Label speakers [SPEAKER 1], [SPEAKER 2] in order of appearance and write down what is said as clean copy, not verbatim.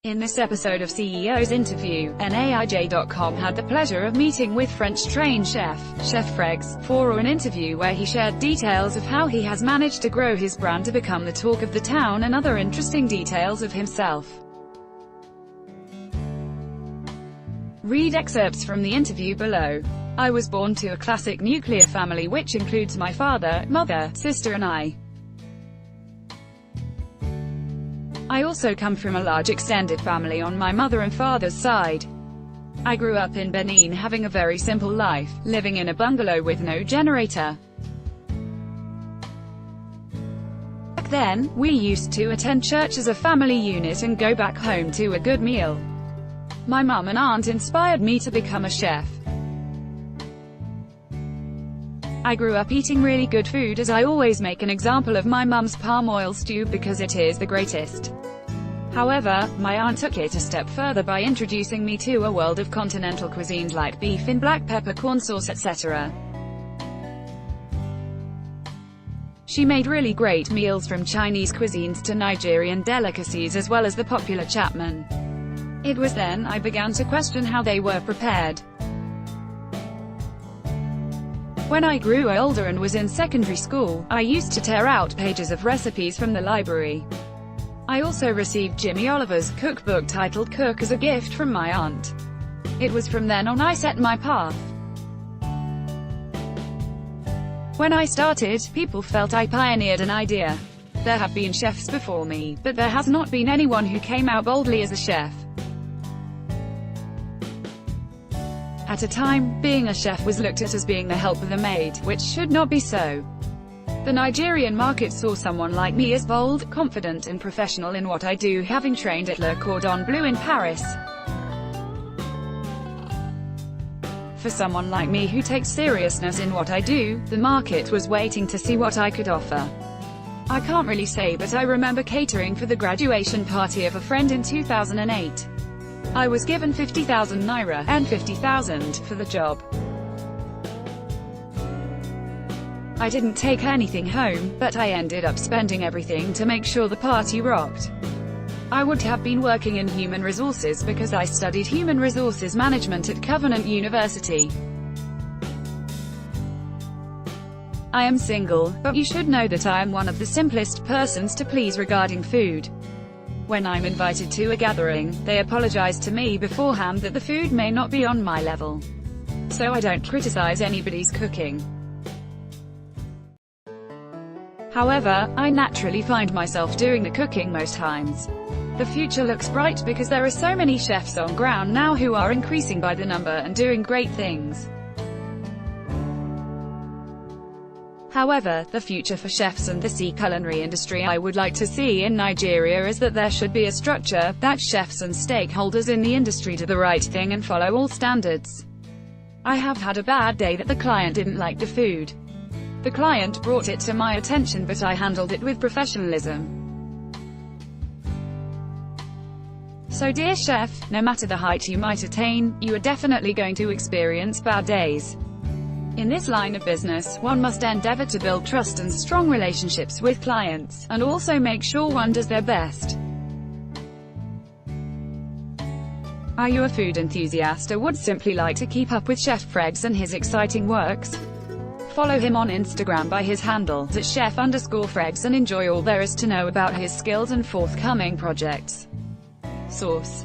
[SPEAKER 1] In this episode of CEO's Interview, NAIJ.com had the pleasure of meeting with French-trained Chef Fregz, for an interview where he shared details of how he has managed to grow his brand to become the talk of the town and other interesting details of himself. Read excerpts from the interview below. I was born to a classic nuclear family which includes my father, mother, sister and I. I also come from a large extended family on my mother and father's side. I grew up in Benin having a very simple life, living in a bungalow with no generator. Back then, we used to attend church as a family unit and go back home to a good meal. My mum and aunt inspired me to become a chef. I grew up eating really good food as I always make an example of my mum's palm oil stew because it is the greatest. However, my aunt took it a step further by introducing me to a world of continental cuisines like beef in black pepper corn sauce etc. She made really great meals from Chinese cuisines to Nigerian delicacies as well as the popular Chapman. It was then I began to question how they were prepared. When I grew older and was in secondary school, I used to tear out pages of recipes from the library. I also received Jimmy Oliver's cookbook titled Cook as a gift from my aunt. It was from then on I set my path. When I started, people felt I pioneered an idea. There have been chefs before me, but there has not been anyone who came out boldly as a chef. At a time, being a chef was looked at as being the help of the maid, which should not be so. The Nigerian market saw someone like me as bold, confident and professional in what I do, having trained at Le Cordon Bleu in Paris. For someone like me who takes seriousness in what I do, the market was waiting to see what I could offer. I can't really say, but I remember catering for the graduation party of a friend in 2008. I was given 50,000 naira, and 50,000, for the job. I didn't take anything home, but I ended up spending everything to make sure the party rocked. I would have been working in human resources because I studied human resources management at Covenant University. I am single, but you should know that I am one of the simplest persons to please regarding food. When I'm invited to a gathering, they apologize to me beforehand that the food may not be on my level. So I don't criticize anybody's cooking. However, I naturally find myself doing the cooking most times. The future looks bright because there are so many chefs on ground now who are increasing by the number and doing great things. However, the future for chefs and the culinary industry I would like to see in Nigeria is that there should be a structure, that chefs and stakeholders in the industry do the right thing and follow all standards. I have had a bad day that the client didn't like the food. The client brought it to my attention but I handled it with professionalism. So dear chef, no matter the height you might attain, you are definitely going to experience bad days. In this line of business, one must endeavor to build trust and strong relationships with clients, and also make sure one does their best. Are you a food enthusiast or would simply like to keep up with Chef Fregz and his exciting works? Follow him on Instagram by his handle, @chef_Fregz, and enjoy all there is to know about his skills and forthcoming projects. Source.